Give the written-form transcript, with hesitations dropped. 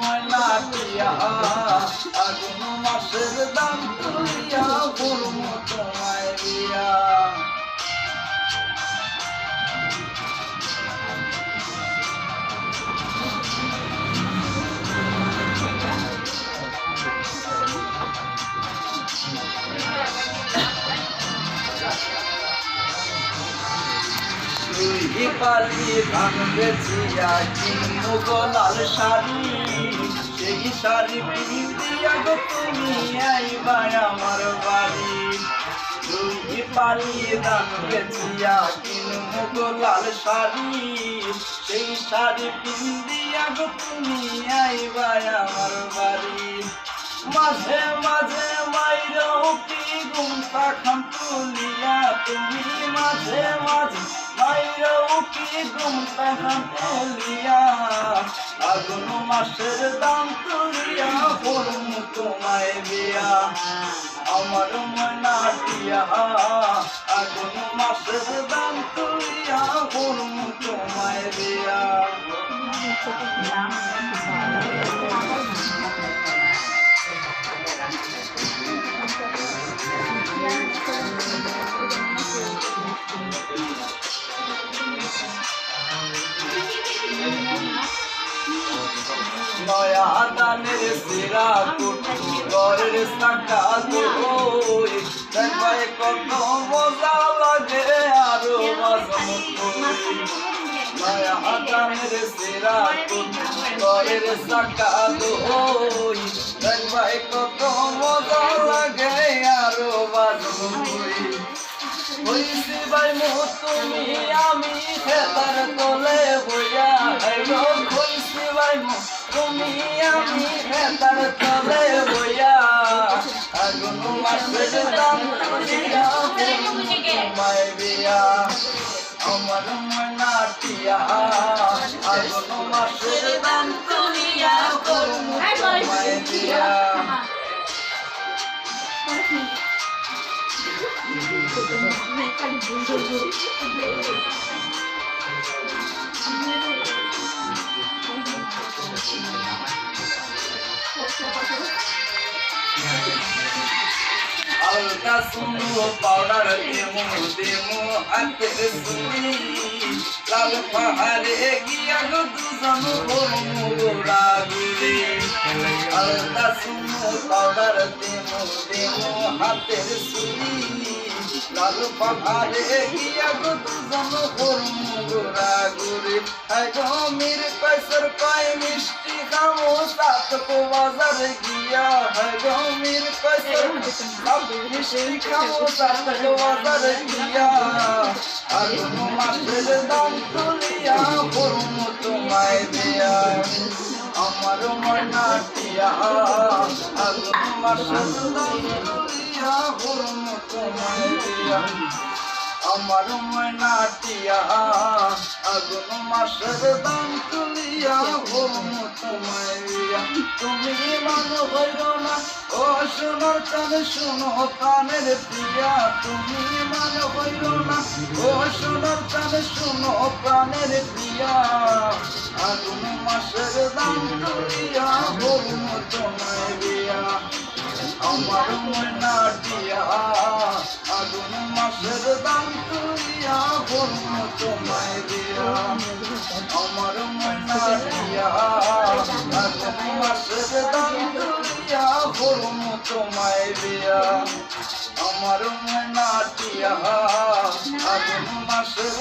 ময়নাটিয়া আগুন মাসের দাম তুলিয়া করব তোমায় বিয়া। তুই পালি ধান বেচিয়া কিনবো গো লাল শাড়ি, সেই শাড়ি পিন্দিয়া গো তুমি আইবা আমার বাড়ি। তুই পালি ধান বেচিয়া কিনবো গো লাল শাড়ি, সেই শাড়ি পিন্দিয়া গো তুমি আইবা আমার বাড়ি। মাঝে মাঝে মাইরও কি ঘুমটা খান তুলিয়া তুমি, মাঝে মাঝে মাইরও কি ঘুমটা খান তুলিয়া আগুন মাসের দাম তুলিয়া করব তোমায় বিয়া। আমার ময়নাটিয়া আগুন মাসের দাম তুলিয়া করব তোমায় বিয়া। নয়া দানের সিরা কুটু ঘরের সাকা দই, দেখবাই কত মজা লাগে আরো মজমুত। নয়া দানের সিরা কুটু ঘরের সাকা দই, দেখবাই কত মজা লাগে আরো মজমুত। হইছি ভাই মো তুমি আমি খেতার তলে বইয়া, হইছি ভাই মো তুমি আমি খেতার তলে বইয়া আগুন মাসের দাম তুলিয়া তোমায় বিয়া। আমার ময়নাটিয়া আগুন মাসের দাম তুলিয়া করব তোমায় বিয়া। আলতা সুনো পাউডার দেমো হাতের সুরি, লাল পাহাড়ে গিয়া গো দুজন করমু গোড়াগুড়ি। আলতা সুনো পাউডার দেমো হাতের সুরি, লাল পাহাড়ে গিয়া গো দুজন করমু গোড়াগুড়ি। গমির কয়সর কয় মিষ্টি খামো সাতক বাজারে গিয়া, গমির কয়সর মিষ্টি খামো সাতক বাজারে গিয়া আগুন মাসের দাম তুলিয়া করব তোমায় বিয়া। আমার ময়নাটিয়া আগুন মাসের দাম তুলিয়া করব তোমায় বিয়া। আমার ময়নাটিয়া আগুন মাসের দাম তুলিয়া করব তোমায় বিয়া। তুমি মানো হইল না ও সোনার চাঁদ শোনো প্রাণের প্রিয়া, তুমি মানো হইল না ও সোনার চাঁদ শোনো প্রাণের প্রিয়া আগুন মাসের দাম তুলিয়া করব তোমায় বিয়া। আমার ময়নাটিয়া আগুন মাসের দাম তুলিয়া করব তোমায় বিয়া। আমার ময়নাটিয়া আগুন মাসের দাম তুলিয়া করব তোমায় বিয়া। আমার ময়নাটিয়া আগুন মাসের